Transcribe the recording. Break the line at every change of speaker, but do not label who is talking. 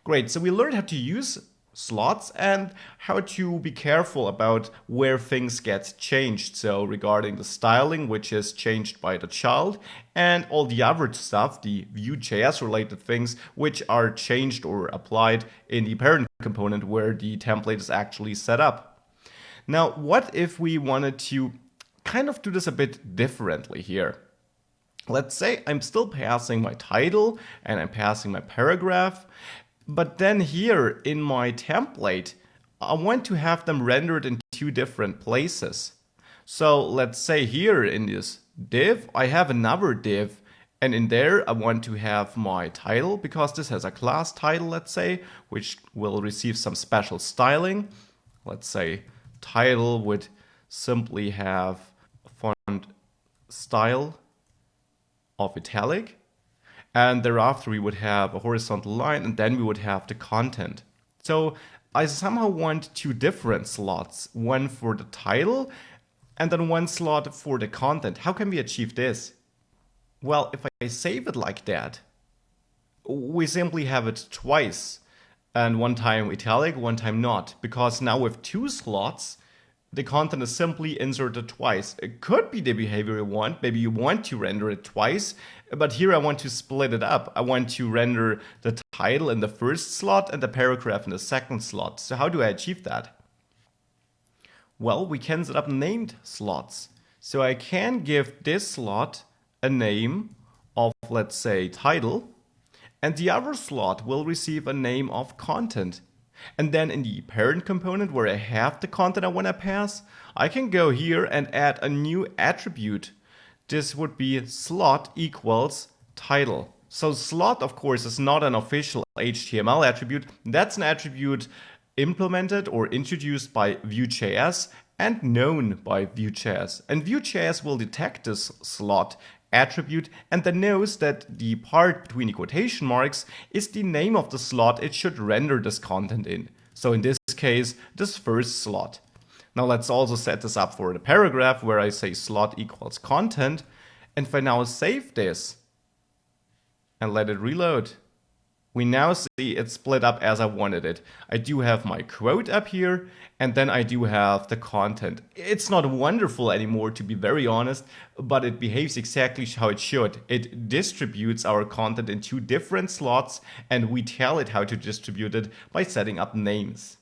Great, so we learned how to use slots and how to be careful about where things get changed. So regarding the styling, which is changed by the child, and all the other stuff, the Vue.js related things, which are changed or applied in the parent component where the template is actually set up. Now, what if we wanted to kind of do this a bit differently here? Let's say I'm still passing my title and I'm passing my paragraph, but then here in my template, I want to have them rendered in two different places. So let's say here in this div, I have another div, and in there I want to have my title because this has a class title, let's say, which will receive some special styling. Let's say title would simply have font style of italic, and thereafter we would have a horizontal line, and then we would have the content. So I somehow want two different slots, one for the title and then one slot for the content. How can we achieve this? Well, if I save it like that, we simply have it twice, and one time italic, one time not, because now with two slots, the content is simply inserted twice. It could be the behavior you want. Maybe you want to render it twice, but here I want to split it up. I want to render the title in the first slot and the paragraph in the second slot. So how do I achieve that? Well, we can set up named slots. So I can give this slot a name of, let's say, title, and the other slot will receive a name of content. And then in the parent component where I have the content I want to pass, I can go here and add a new attribute. This would be slot equals title. So slot, of course, is not an official HTML attribute. That's an attribute implemented or introduced by Vue.js and known by Vue.js. And Vue.js will detect this slot attribute and then knows that the part between the quotation marks is the name of the slot it should render this content in. So in this case, this first slot. Now let's also set this up for the paragraph where I say slot equals content. And if I now save this and let it reload, we now see it split up as I wanted it. I do have my quote up here, and then I do have the content. It's not wonderful anymore, to be very honest, but it behaves exactly how it should. It distributes our content in two different slots, and we tell it how to distribute it by setting up names.